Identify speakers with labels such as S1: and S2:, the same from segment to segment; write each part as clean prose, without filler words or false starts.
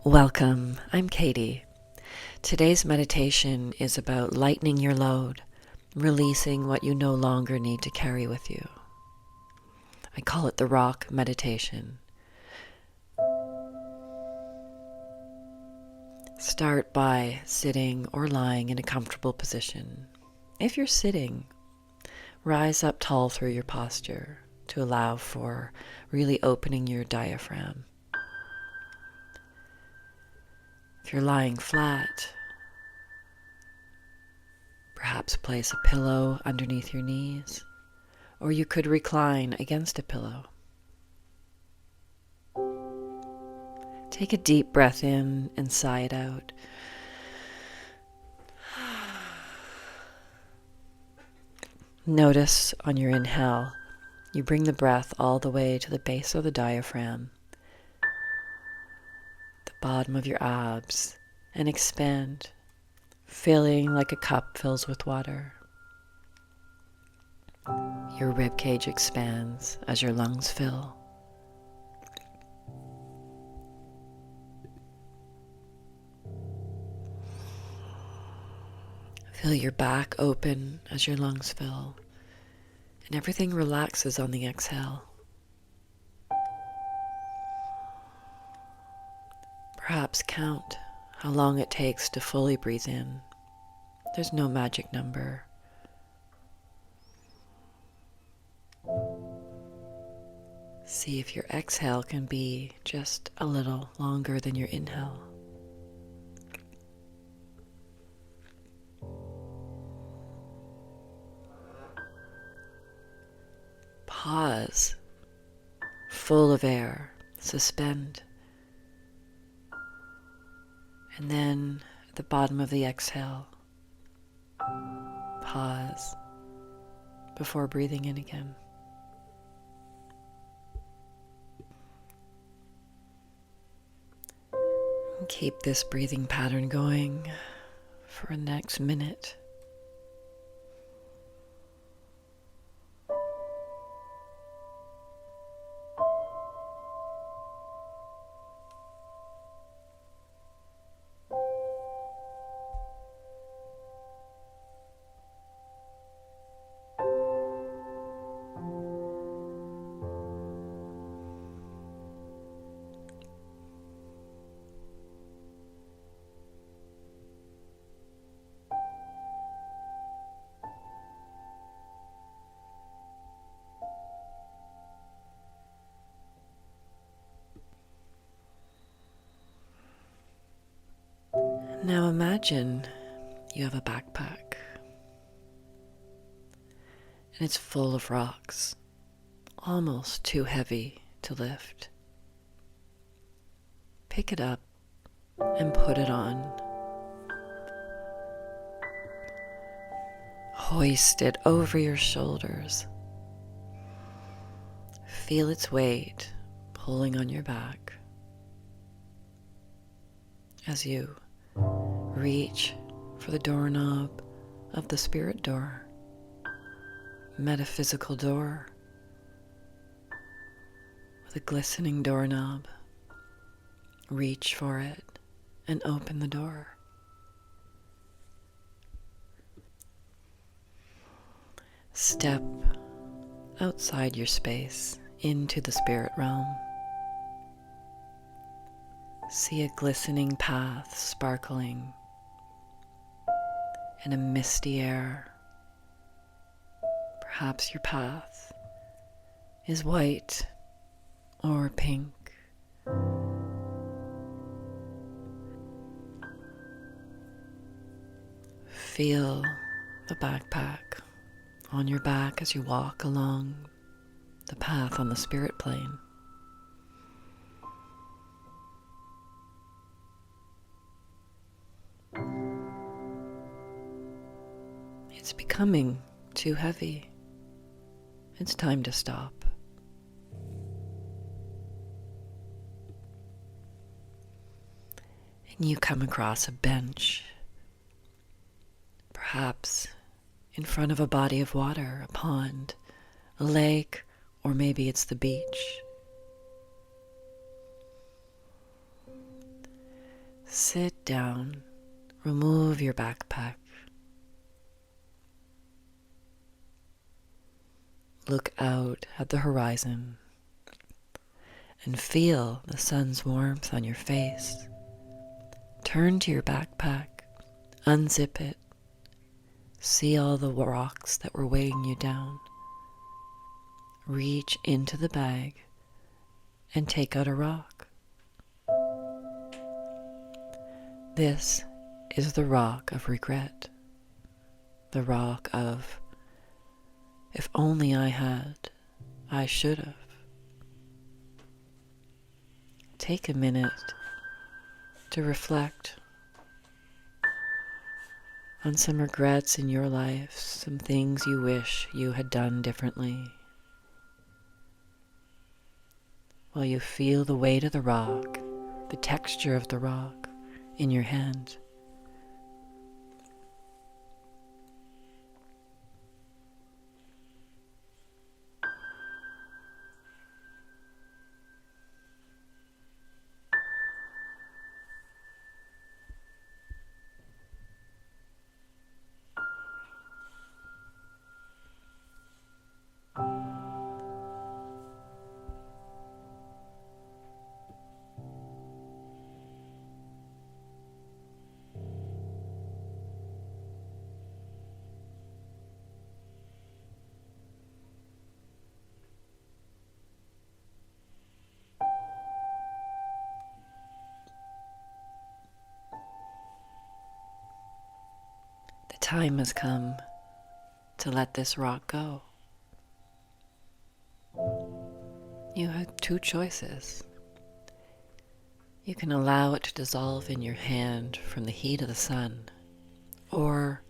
S1: Welcome, I'm Katie. Today's meditation is about lightening your load, releasing what you no longer need to carry with you. I call it the rock meditation. Start by sitting or lying in a comfortable position. If you're sitting, rise up tall through your posture to allow for really opening your diaphragm. If you're lying flat, perhaps place a pillow underneath your knees, or you could recline against a pillow. Take a deep breath in and sigh it out. Notice on your inhale, you bring the breath all the way to the base of the diaphragm, the bottom of your abs, and expand, feeling like a cup fills with water. Your rib cage expands as your lungs fill. Feel your back open as your lungs fill, and everything relaxes on the exhale. Perhaps count how long it takes to fully breathe in. There's no magic number. See if your exhale can be just a little longer than your inhale. Pause, full of air, suspend. And then at the bottom of the exhale, pause before breathing in again. And keep this breathing pattern going for the next minute. Now imagine you have a backpack and it's full of rocks, almost too heavy to lift. Pick it up and put it on. Hoist it over your shoulders. Feel its weight pulling on your back as you reach for the doorknob of the spirit door, metaphysical door with a glistening doorknob. Reach for it and open the door. Step outside your space into the spirit realm. See a glistening path sparkling in a misty air. Perhaps your path is white or pink. Feel the backpack on your back as you walk along the path on the spirit plane. It's becoming too heavy. It's time to stop. And you come across a bench, perhaps in front of a body of water, a pond, a lake, or maybe it's the beach. Sit down, remove your backpack. Look out at the horizon and feel the sun's warmth on your face. Turn to your backpack, unzip it, see all the rocks that were weighing you down. Reach into the bag and take out a rock. This is the rock of regret, the rock of, if only I had, I should have. Take a minute to reflect on some regrets in your life, some things you wish you had done differently. While you feel the weight of the rock, the texture of the rock in your hand. The time has come to let this rock go. You have two choices. You can allow it to dissolve in your hand from the heat of the sun, or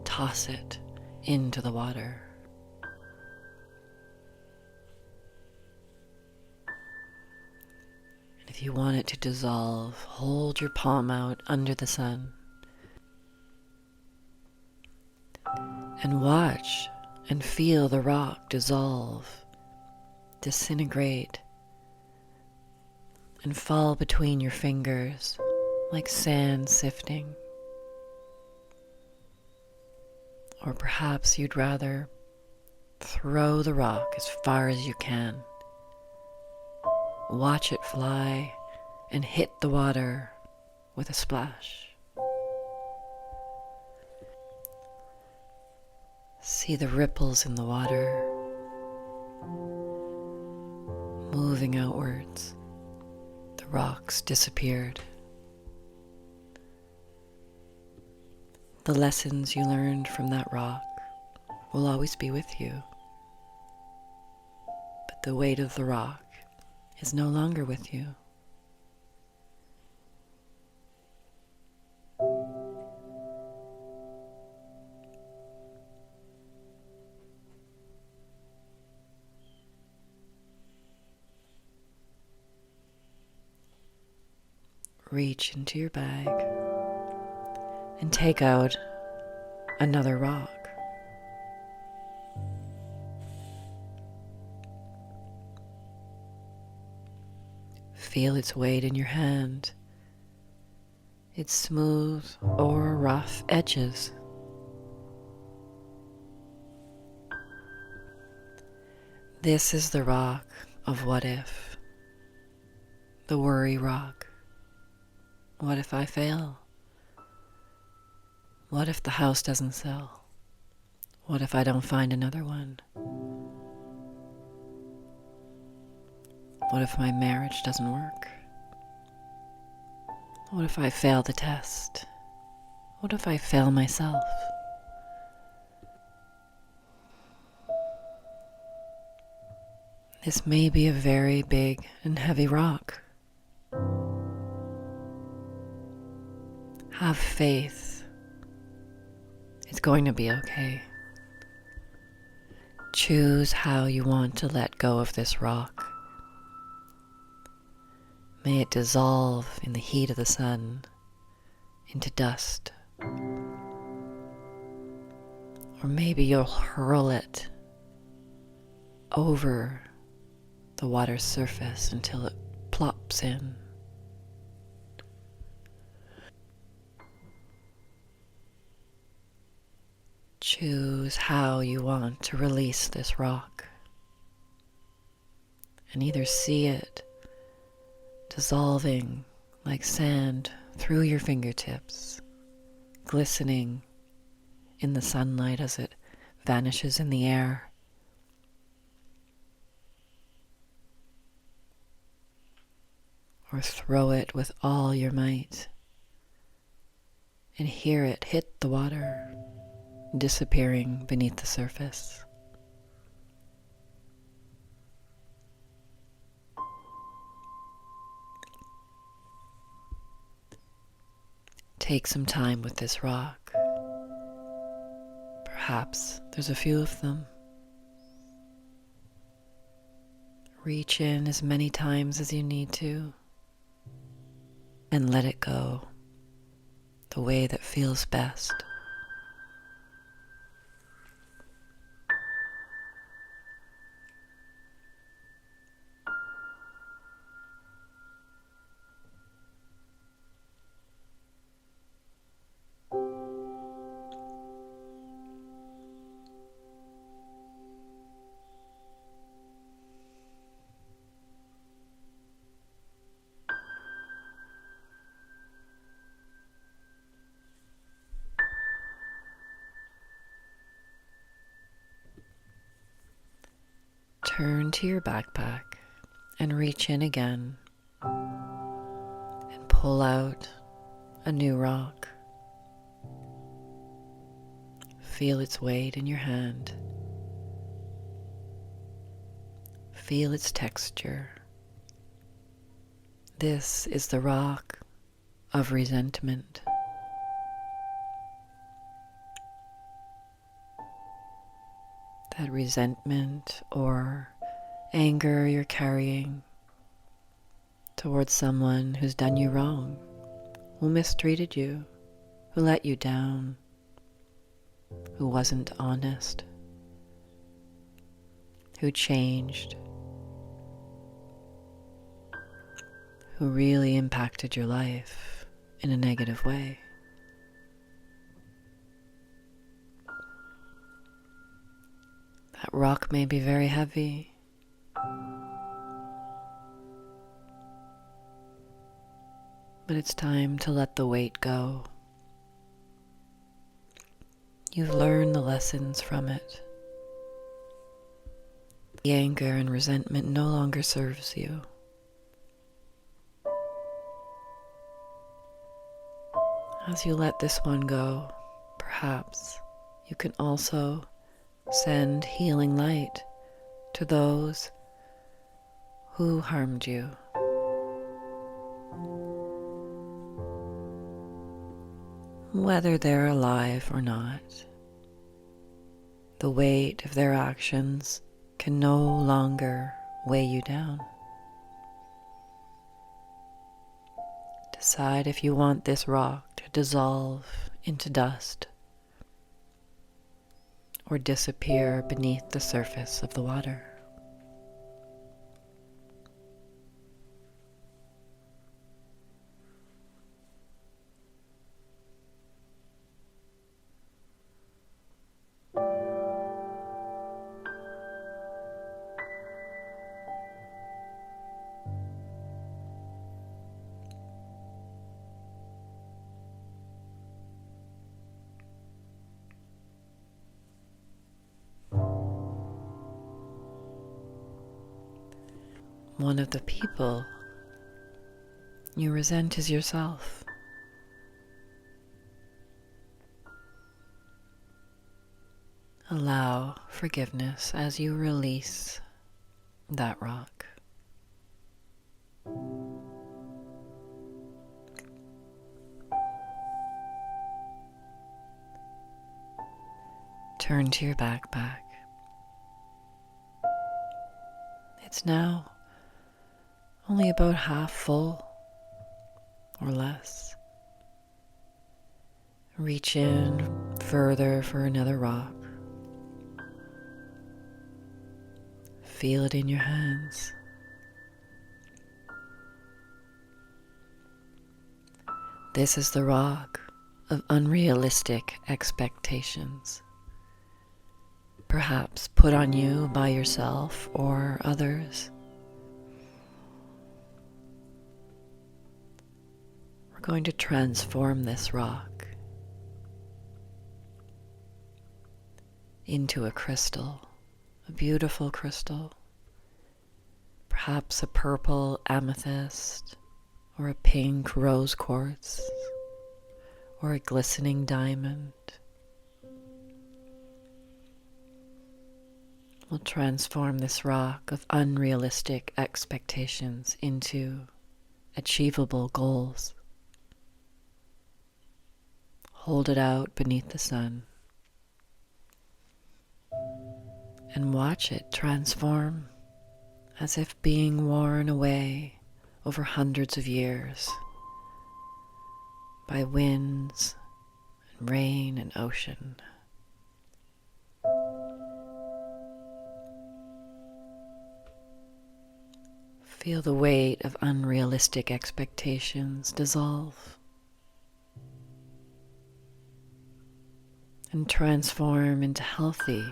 S1: toss it into the water. And if you want it to dissolve, hold your palm out under the sun and watch and feel the rock dissolve, disintegrate, and fall between your fingers like sand sifting. Or perhaps you'd rather throw the rock as far as you can. Watch it fly and hit the water with a splash. See the ripples in the water moving outwards. The rocks disappeared. The lessons you learned from that rock will always be with you. But the weight of the rock is no longer with you. Reach into your bag and take out another rock. Feel its weight in your hand, its smooth or rough edges. This is the rock of what if, the worry rock. What if I fail? What if the house doesn't sell? What if I don't find another one? What if my marriage doesn't work? What if I fail the test? What if I fail myself? This may be a very big and heavy rock. Have faith. It's going to be okay. Choose how you want to let go of this rock. May it dissolve in the heat of the sun into dust. Or maybe you'll hurl it over the water's surface until it plops in. Choose how you want to release this rock, and either see it dissolving like sand through your fingertips, glistening in the sunlight as it vanishes in the air, or throw it with all your might and hear it hit the water, disappearing beneath the surface. Take some time with this rock. Perhaps there's a few of them. Reach in as many times as you need to and let it go the way that feels best. Turn to your backpack and reach in again and pull out a new rock. Feel its weight in your hand. Feel its texture. This is the rock of resentment. That resentment or anger you're carrying towards someone who's done you wrong, who mistreated you, who let you down, who wasn't honest, who changed, who really impacted your life in a negative way. That rock may be very heavy, but it's time to let the weight go. You've learned the lessons from it. The anger and resentment no longer serves you. As you let this one go, perhaps you can also send healing light to those who harmed you. Whether they're alive or not, the weight of their actions can no longer weigh you down. Decide if you want this rock to dissolve into dust or disappear beneath the surface of the water. One of the people you resent is yourself. Allow forgiveness as you release that rock. Turn to your backpack. It's now only about half full or less. Reach in further for another rock. Feel it in your hands. This is the rock of unrealistic expectations. perhaps put on you by yourself or others. We're going to transform this rock into a crystal, a beautiful crystal, perhaps a purple amethyst or a pink rose quartz or a glistening diamond. We'll transform this rock of unrealistic expectations into achievable goals. Hold it out beneath the sun and watch it transform as if being worn away over hundreds of years by winds and rain and ocean. Feel the weight of unrealistic expectations dissolve and transform into healthy,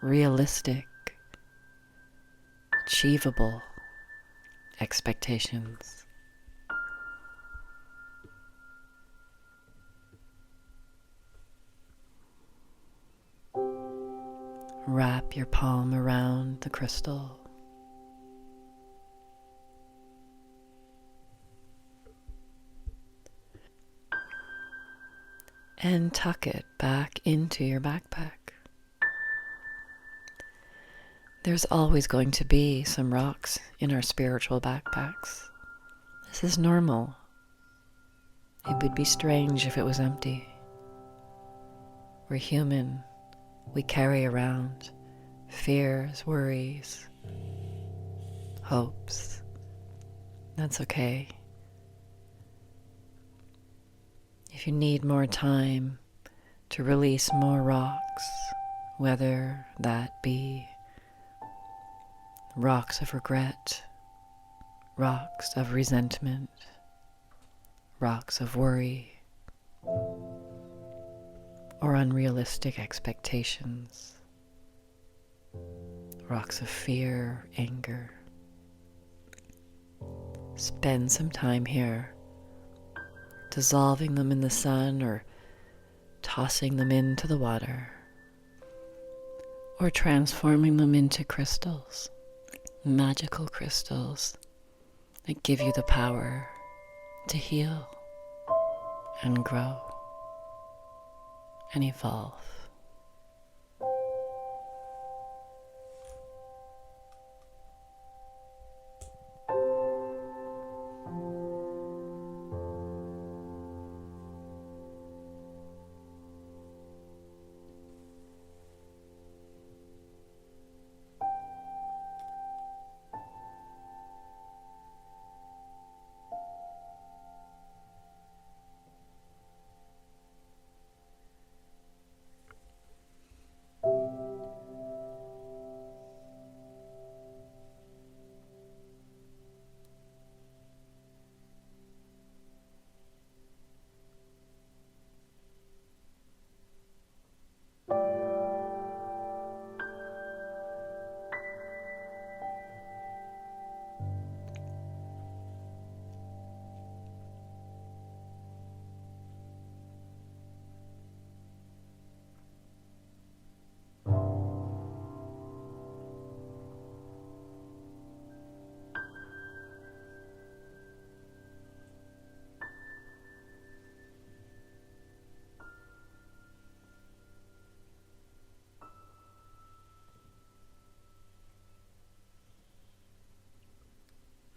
S1: realistic, achievable expectations. Wrap your palm around the crystal. And tuck it back into your backpack. There's always going to be some rocks in our spiritual backpacks. This is normal. It would be strange if it was empty. We're human. We carry around fears, worries, hopes. That's okay. If you need more time to release more rocks, whether that be rocks of regret, rocks of resentment, rocks of worry, or unrealistic expectations, rocks of fear, anger. Spend some time here, dissolving them in the sun or tossing them into the water, or transforming them into crystals, magical crystals that give you the power to heal and grow and evolve.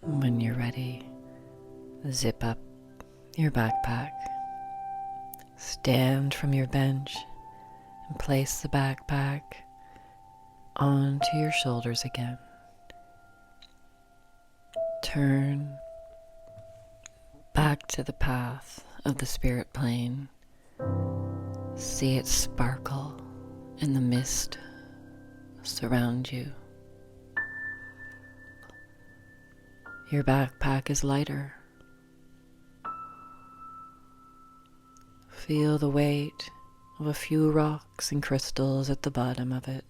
S1: When you're ready, zip up your backpack, stand from your bench, and place the backpack onto your shoulders again. Turn back to the path of the spirit plane. See it sparkle in the mist surround you. Your backpack is lighter. Feel the weight of a few rocks and crystals at the bottom of it.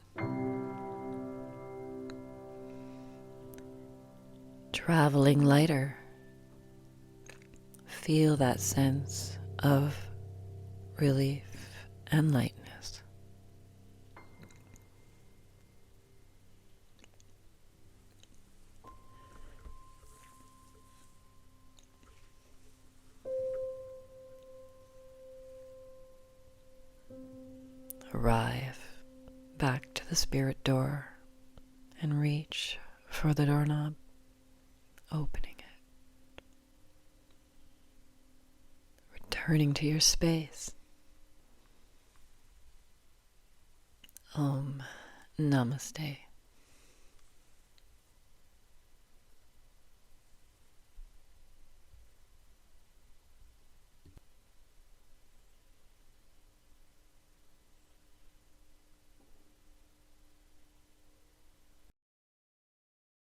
S1: traveling lighter. Feel that sense of relief and lightness. Arrive back to the spirit door and reach for the doorknob, opening it, returning to your space. Om Namaste.